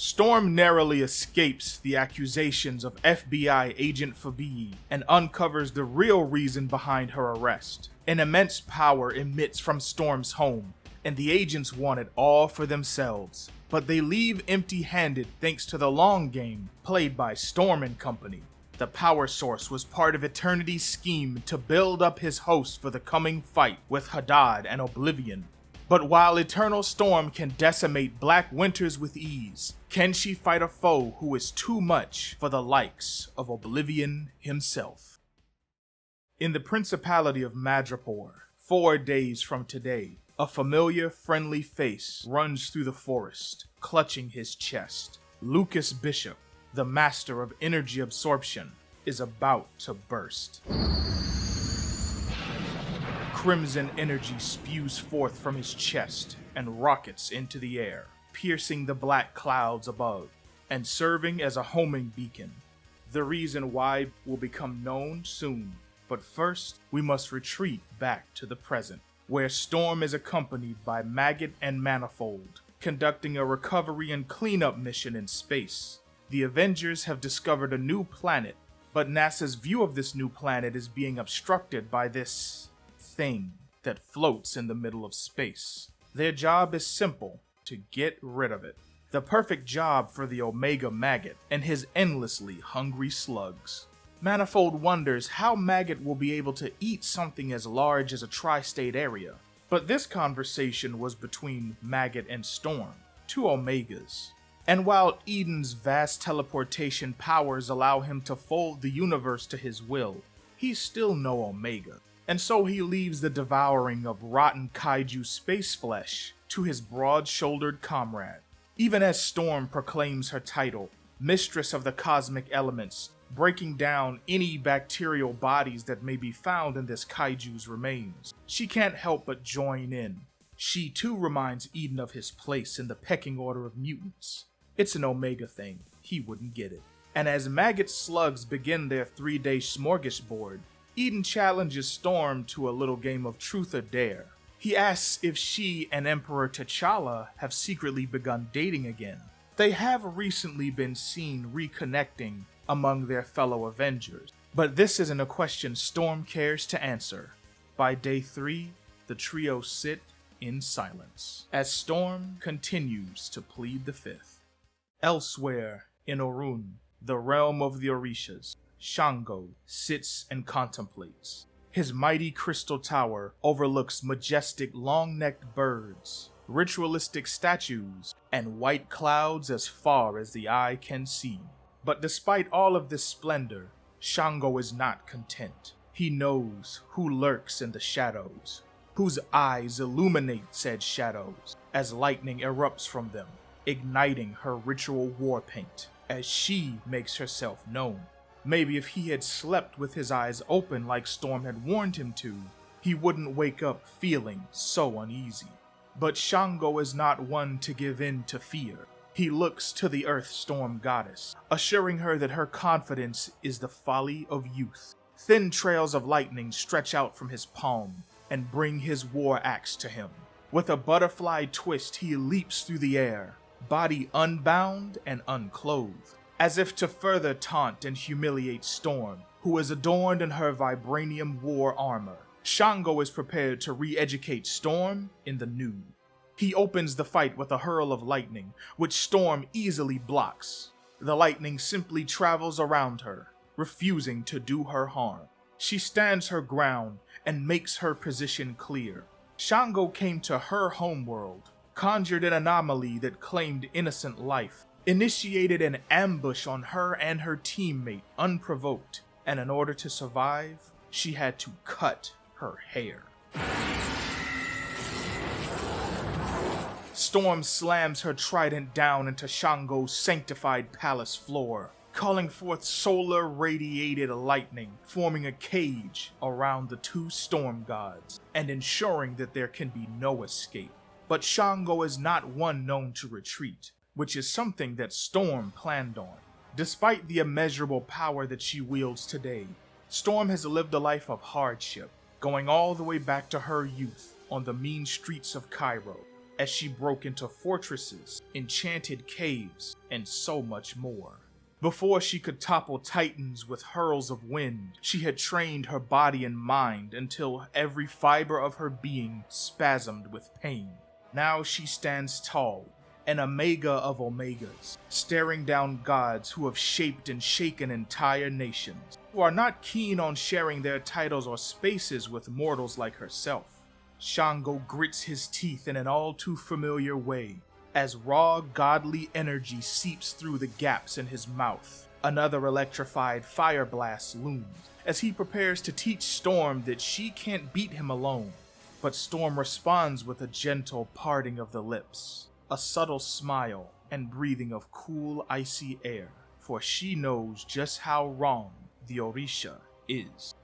Storm narrowly escapes the accusations of FBI agent Fabi and uncovers the real reason behind her arrest. An immense power emits from Storm's home, and the agents want it all for themselves. But they leave empty-handed thanks to the long game played by Storm and company. The power source was part of Eternity's scheme to build up his host for the coming fight with Hadad and Oblivion. But while Eternal Storm can decimate Black Winters with ease, can she fight a foe who is too much for the likes of Oblivion himself? In the Principality of Madripoor, 4 days from today, a familiar, friendly face runs through the forest, clutching his chest. Lucas Bishop, the master of energy absorption, is about to burst. Crimson energy spews forth from his chest and rockets into the air, piercing the black clouds above and serving as a homing beacon. The reason why will become known soon, but first we must retreat back to the present, where Storm is accompanied by Maggot and Manifold, conducting a recovery and cleanup mission in space. The Avengers have discovered a new planet, but NASA's view of this new planet is being obstructed by this thing that floats in the middle of space. Their job is simple: to get rid of it. The perfect job for the Omega Maggot and his endlessly hungry slugs. Manifold wonders how Maggot will be able to eat something as large as a tri-state area. But this conversation was between Maggot and Storm, two Omegas. And while Eden's vast teleportation powers allow him to fold the universe to his will, he's still no Omega. And so he leaves the devouring of rotten kaiju space flesh to his broad-shouldered comrade. Even as Storm proclaims her title, Mistress of the Cosmic Elements, breaking down any bacterial bodies that may be found in this kaiju's remains, she can't help but join in. She too reminds Eden of his place in the pecking order of mutants. It's an Omega thing, he wouldn't get it. And as Maggot slugs begin their 3-day smorgasbord, Eden challenges Storm to a little game of truth or dare. He asks if she and Emperor T'Challa have secretly begun dating again. They have recently been seen reconnecting among their fellow Avengers, but this isn't a question Storm cares to answer. By day 3, the trio sit in silence, as Storm continues to plead the fifth. Elsewhere, in Orun, the realm of the Orishas, Shango sits and contemplates. His mighty crystal tower overlooks majestic long-necked birds, ritualistic statues, and white clouds as far as the eye can see. But despite all of this splendor, Shango is not content. He knows who lurks in the shadows, whose eyes illuminate said shadows as lightning erupts from them, igniting her ritual war paint as she makes herself known. Maybe if he had slept with his eyes open like Storm had warned him to, he wouldn't wake up feeling so uneasy. But Shango is not one to give in to fear. He looks to the Earth Storm Goddess, assuring her that her confidence is the folly of youth. Thin trails of lightning stretch out from his palm and bring his war axe to him. With a butterfly twist, he leaps through the air, body unbound and unclothed, as if to further taunt and humiliate Storm, who is adorned in her vibranium war armor. Shango is prepared to re-educate Storm in the new. He opens the fight with a hurl of lightning, which Storm easily blocks. The lightning simply travels around her, refusing to do her harm. She stands her ground and makes her position clear. Shango came to her homeworld, conjured an anomaly that claimed innocent life, initiated an ambush on her and her teammate unprovoked, and in order to survive, she had to cut her hair. Storm slams her trident down into Shango's sanctified palace floor, calling forth solar-radiated lightning, forming a cage around the two storm gods, and ensuring that there can be no escape. But Shango is not one known to retreat, which is something that Storm planned on. Despite the immeasurable power that she wields today, Storm has lived a life of hardship, going all the way back to her youth on the mean streets of Cairo. as she broke into fortresses, enchanted caves, and so much more. Before she could topple titans with hurls of wind, she had trained her body and mind until every fiber of her being spasmed with pain. Now she stands tall, an omega of omegas, staring down gods who have shaped and shaken entire nations, who are not keen on sharing their titles or spaces with mortals like herself. Shango grits his teeth in an all-too-familiar way, as raw, godly energy seeps through the gaps in his mouth. Another electrified fire blast looms, as he prepares to teach Storm that she can't beat him alone. But Storm responds with a gentle parting of the lips, a subtle smile, and breathing of cool, icy air, for she knows just how wrong the Orisha is.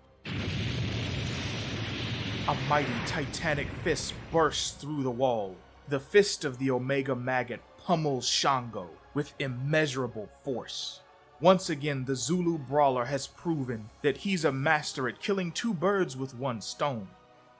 A mighty titanic fist bursts through the wall. The fist of the Omega Maggot pummels Shango with immeasurable force. Once again, the Zulu brawler has proven that he's a master at killing two birds with one stone.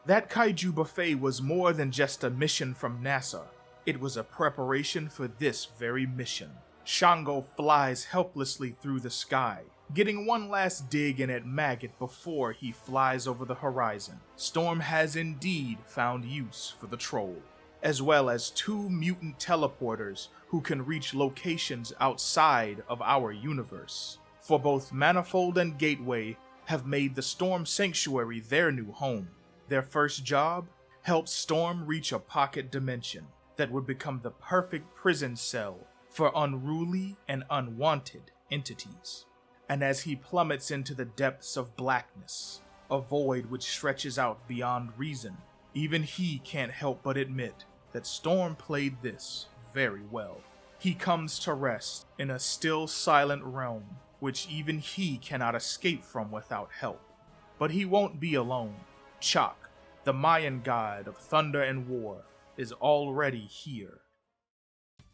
That kaiju buffet was more than just a mission from NASA. It was a preparation for this very mission. Shango flies helplessly through the sky, getting one last dig in at Maggot before he flies over the horizon. Storm has indeed found use for the troll, as well as two mutant teleporters who can reach locations outside of our universe. For both Manifold and Gateway have made the Storm Sanctuary their new home. Their first job helped Storm reach a pocket dimension that would become the perfect prison cell for unruly and unwanted entities. And as he plummets into the depths of blackness, a void which stretches out beyond reason, even he can't help but admit that Storm played this very well. He comes to rest in a still silent realm which even he cannot escape from without help. But he won't be alone. Chak, the Mayan god of thunder and war, is already here.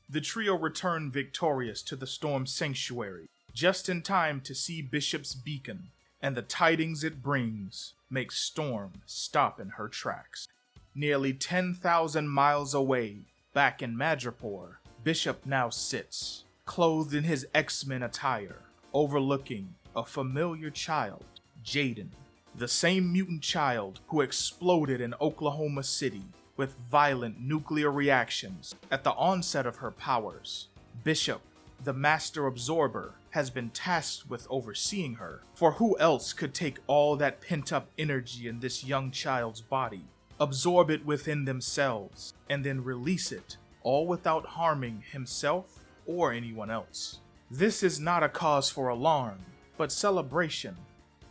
The trio return victorious to the Storm Sanctuary, just in time to see Bishop's beacon, and the tidings it brings make Storm stop in her tracks. Nearly 10,000 miles away, back in Madripoor, Bishop now sits, clothed in his X-Men attire, overlooking a familiar child, Jaden, the same mutant child who exploded in Oklahoma City with violent nuclear reactions at the onset of her powers. Bishop, the Master Absorber, has been tasked with overseeing her, for who else could take all that pent-up energy in this young child's body, absorb it within themselves, and then release it, all without harming himself or anyone else. This is not a cause for alarm, but celebration.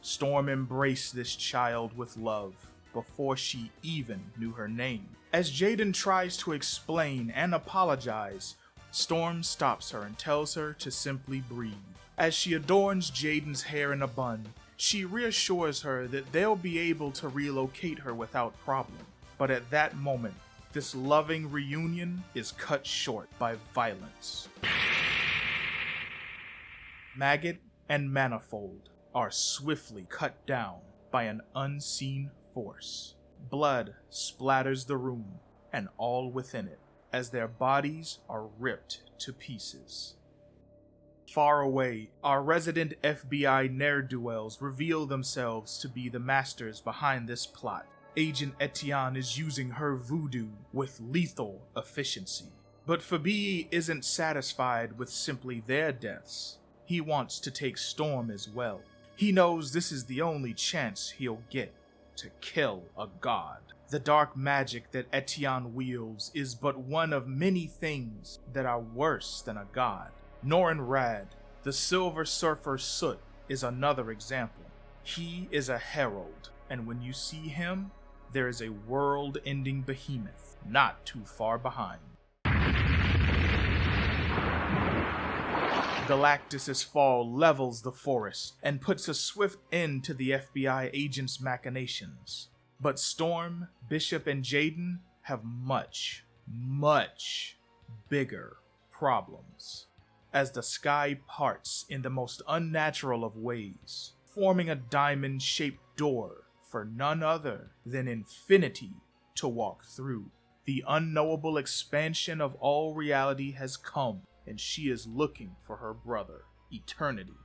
Storm embraced this child with love before she even knew her name. As Jaden tries to explain and apologize, Storm stops her and tells her to simply breathe. As she adorns Jaden's hair in a bun, she reassures her that they'll be able to relocate her without problem. But at that moment, this loving reunion is cut short by violence. Maggot and Manifold are swiftly cut down by an unseen force. Blood splatters the room and all within it as their bodies are ripped to pieces. Far away, our resident FBI ne'er-do-wells reveal themselves to be the masters behind this plot. Agent Etienne is using her voodoo with lethal efficiency. But Fabii isn't satisfied with simply their deaths. He wants to take Storm as well. He knows this is the only chance he'll get to kill a god. The dark magic that Etienne wields is but one of many things that are worse than a god. Norin Rad, the Silver Surfer Soot, is another example. He is a herald, and when you see him, there is a world-ending behemoth not too far behind. Galactus's fall levels the forest and puts a swift end to the FBI agent's machinations. But Storm, Bishop, and Jaden have much, much bigger problems. As the sky parts in the most unnatural of ways, forming a diamond-shaped door for none other than infinity to walk through. The unknowable expansion of all reality has come, and she is looking for her brother, Eternity.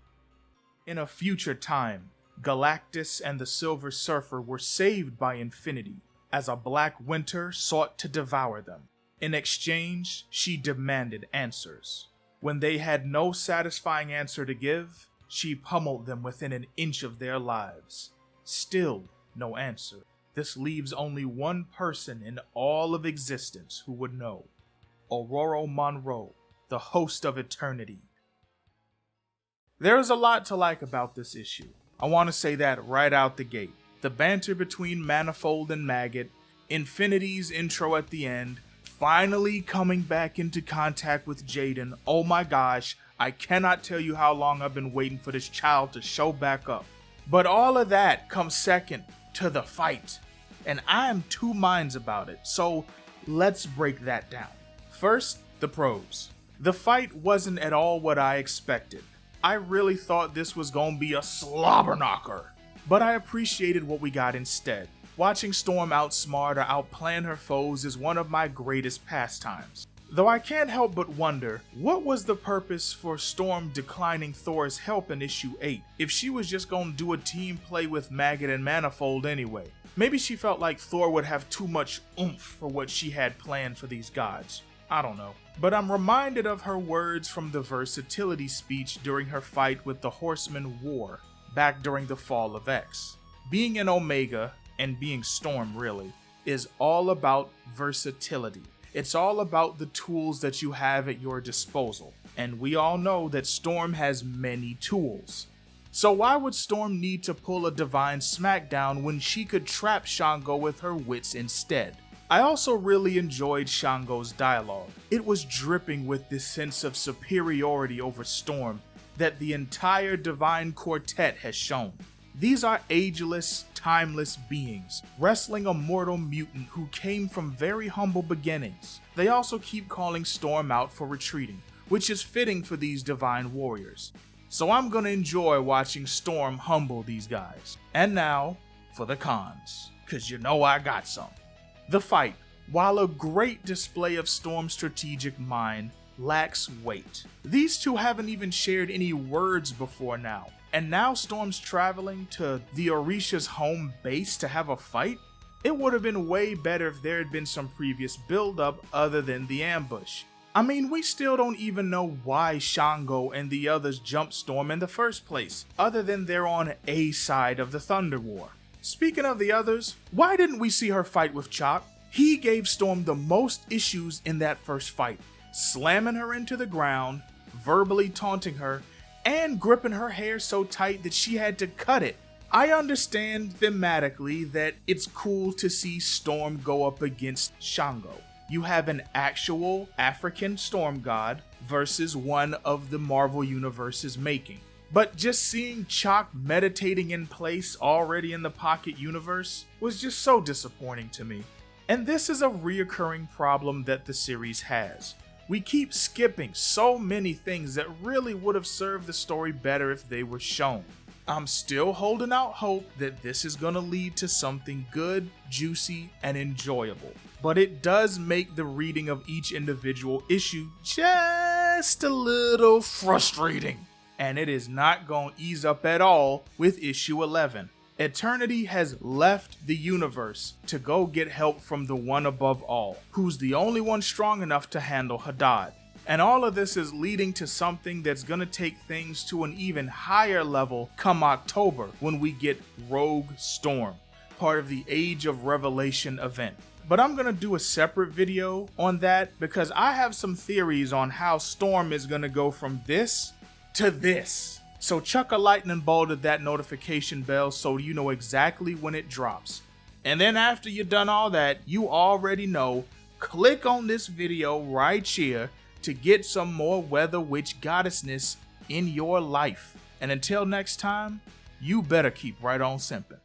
In a future time, Galactus and the Silver Surfer were saved by Infinity, as a black winter sought to devour them. In exchange, she demanded answers. When they had no satisfying answer to give, she pummeled them within an inch of their lives. Still no answer. This leaves only one person in all of existence who would know. Aurora Monroe, the host of Eternity. There is a lot to like about this issue. I want to say that right out the gate. The banter between Manifold and Maggot, Infinity's intro at the end, finally coming back into contact with Jaden. Oh my gosh, I cannot tell you how long I've been waiting for this child to show back up. But all of that comes second to the fight, and I am two minds about it, so let's break that down. First, the pros. The fight wasn't at all what I expected. I really thought this was gonna be a slobber knocker, but I appreciated what we got instead. Watching Storm outsmart or outplan her foes is one of my greatest pastimes. Though I can't help but wonder, what was the purpose for Storm declining Thor's help in issue 8 if she was just gonna do a team play with Maggot and Manifold anyway? Maybe she felt like Thor would have too much oomph for what she had planned for these gods. I don't know. But I'm reminded of her words from the versatility speech during her fight with the Horseman War back during the Fall of X. Being an Omega, and being Storm really, is all about versatility. It's all about the tools that you have at your disposal, and we all know that Storm has many tools. So why would Storm need to pull a divine smackdown when she could trap Shango with her wits instead? I also really enjoyed Shango's dialogue. It was dripping with this sense of superiority over Storm that the entire Divine Quartet has shown. These are ageless, timeless beings, wrestling a mortal mutant who came from very humble beginnings. They also keep calling Storm out for retreating, which is fitting for these divine warriors. So I'm gonna enjoy watching Storm humble these guys. And now, for the cons, cause you know I got some. The fight, while a great display of Storm's strategic mind, lacks weight. These two haven't even shared any words before now. And now Storm's traveling to the Orisha's home base to have a fight? It would have been way better if there had been some previous build-up other than the ambush. I mean, we still don't even know why Shango and the others jumped Storm in the first place, other than they're on a side of the Thunder War. Speaking of the others, why didn't we see her fight with Chalk? He gave Storm the most issues in that first fight, slamming her into the ground, verbally taunting her, and gripping her hair so tight that she had to cut it. I understand thematically that it's cool to see Storm go up against Shango. You have an actual African storm god versus one of the Marvel Universe's making. But just seeing Chalk meditating in place already in the Pocket Universe was just so disappointing to me. And this is a reoccurring problem that the series has. We keep skipping so many things that really would have served the story better if they were shown. I'm still holding out hope that this is gonna lead to something good, juicy, and enjoyable. But it does make the reading of each individual issue just a little frustrating. And it is not gonna ease up at all with issue 11. Eternity has left the universe to go get help from the one above all, who's the only one strong enough to handle Hadad. And all of this is leading to something that's gonna take things to an even higher level come October when we get Rogue Storm, part of the Age of Revelation event. But I'm gonna do a separate video on that because I have some theories on how Storm is gonna go from this to this. So chuck a lightning bolt at that notification bell so you know exactly when it drops. And then after you've done all that, you already know, click on this video right here to get some more Weather Witch goddessness in your life. And until next time, you better keep right on simping.